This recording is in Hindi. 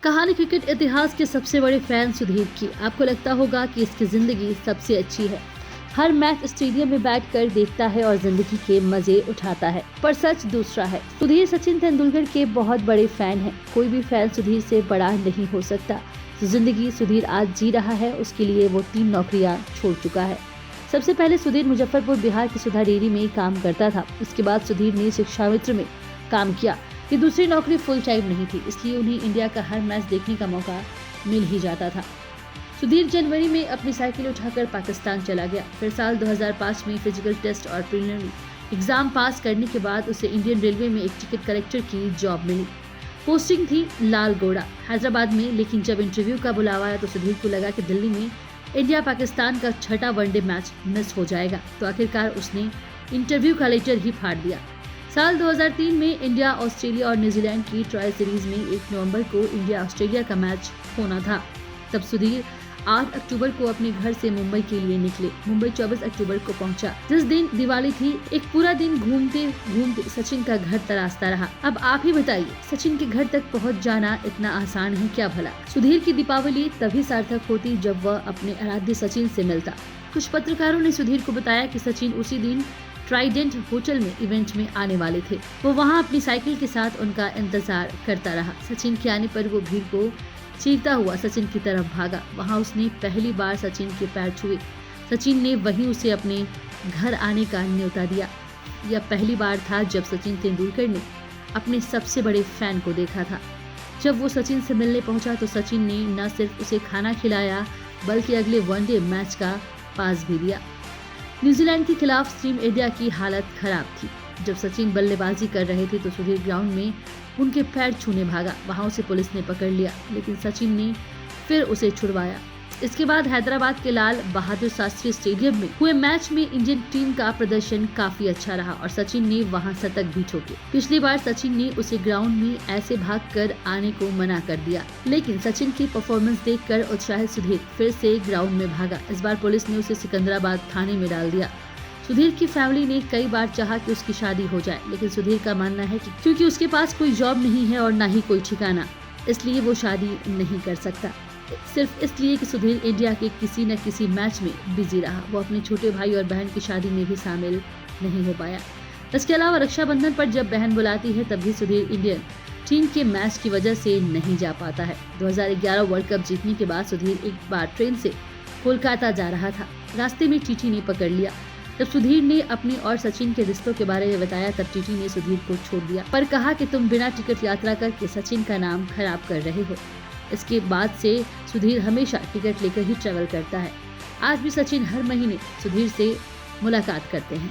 कहानी क्रिकेट इतिहास के सबसे बड़े फैन सुधीर की। आपको लगता होगा कि इसकी जिंदगी सबसे अच्छी है, हर मैच स्टेडियम में बैठकर देखता है और जिंदगी के मजे उठाता है, पर सच दूसरा है। सुधीर सचिन तेंदुलकर के बहुत बड़े फैन हैं। कोई भी फैन सुधीर से बड़ा नहीं हो सकता। जो जिंदगी सुधीर आज जी रहा है उसके लिए वो 3 नौकरियां छोड़ चुका है। सबसे पहले सुधीर मुजफ्फरपुर बिहार की सुधा डेयरी में काम करता था। इसके बाद सुधीर ने शिक्षा मित्र में काम किया। ये दूसरी नौकरी फुल टाइम नहीं थी, इसलिए उन्हें इंडिया का हर मैच देखने का मौका मिल ही जाता था। सुधीर जनवरी में अपनी साइकिल उठाकर पाकिस्तान चला गया। फिर साल 2005 में फिजिकल टेस्ट और प्रीलिमिनरी एग्जाम पास करने के बाद उसे इंडियन रेलवे में एक टिकट कलेक्टर की जॉब मिली। पोस्टिंग थी लालगोड़ा, हैदराबाद में। लेकिन जब इंटरव्यू का बुलावा आया तो सुधीर को लगा कि दिल्ली में इंडिया पाकिस्तान का 6वां वनडे मैच मिस हो जाएगा। तो आखिरकार उसने इंटरव्यू का लेटर ही फाड़ दिया। साल 2003 में इंडिया, ऑस्ट्रेलिया और न्यूजीलैंड की ट्रायल सीरीज में 1 नवंबर को इंडिया ऑस्ट्रेलिया का मैच होना था। तब सुधीर 8 अक्टूबर को अपने घर से मुंबई के लिए निकले। मुंबई 24 अक्टूबर को पहुंचा, जिस दिन दिवाली थी। एक पूरा दिन घूमते घूमते सचिन का घर तलाशता रहा। अब आप ही बताइए, सचिन के घर तक पहुंच जाना इतना आसान है क्या भला? सुधीर की दीपावली तभी सार्थक होती जब वह अपने आराध्य सचिन से मिलता। कुछ पत्रकारों ने सुधीर को बताया कि सचिन उसी दिन ट्राइडेंट होटल में इवेंट में आने वाले थे। वो वहां अपनी साइकिल के साथ उनका इंतजार करता रहा। सचिन के आने पर वो भीड़ को चीरता हुआ सचिन की तरफ भागा। वहां उसने पहली बार सचिन के पैर छुए। सचिन ने वहीं उसे अपने घर आने का न्योता दिया। यह पहली बार था जब सचिन तेंदुलकर ने अपने सबसे बड़े फैन को देखा था। जब वो सचिन से मिलने पहुंचा तो सचिन ने न सिर्फ उसे खाना खिलाया बल्कि अगले वनडे मैच का पास भी दिया। न्यूजीलैंड के खिलाफ टीम इंडिया की हालत खराब थी। जब सचिन बल्लेबाजी कर रहे थे तो सुधीर ग्राउंड में उनके पैर छूने भागा। वहां उसे पुलिस ने पकड़ लिया, लेकिन सचिन ने फिर उसे छुड़वाया। इसके बाद हैदराबाद के लाल बहादुर शास्त्री स्टेडियम में हुए मैच में इंडियन टीम का प्रदर्शन काफी अच्छा रहा और सचिन ने वहां शतक भी ठोके। पिछली बार सचिन ने उसे ग्राउंड में ऐसे भागकर आने को मना कर दिया, लेकिन सचिन की परफॉर्मेंस देखकर उत्साहित सुधीर फिर से ग्राउंड में भागा। इस बार पुलिस ने उसे सिकंदराबाद थाने में डाल दिया। सुधीर की फैमिली ने कई बार चाहा कि उसकी शादी हो जाए, लेकिन सुधीर का मानना है कि क्योंकि उसके पास कोई जॉब नहीं है और न ही कोई ठिकाना, इसलिए वो शादी नहीं कर सकता। सिर्फ इसलिए कि सुधीर इंडिया के किसी न किसी मैच में बिजी रहा। वो अपने छोटे भाई और बहन की शादी में भी शामिल नहीं हो पाया। इसके अलावा रक्षाबंधन पर जब बहन बुलाती है तब भी सुधीर इंडियन टीम के मैच की वजह से नहीं जा पाता है। 2011 वर्ल्ड कप जीतने के बाद सुधीर एक बार ट्रेन से कोलकाता जा रहा था। रास्ते में टीटी ने पकड़ लिया। जब सुधीर ने अपने और सचिन के रिश्तों के बारे में बताया तब टीटी ने सुधीर को छोड़ दिया, पर कहा कि तुम बिना टिकट यात्रा करके सचिन का नाम खराब कर रहे हो। इसके बाद से सुधीर हमेशा टिकट लेकर ही ट्रैवल करता है। आज भी सचिन हर महीने सुधीर से मुलाकात करते हैं।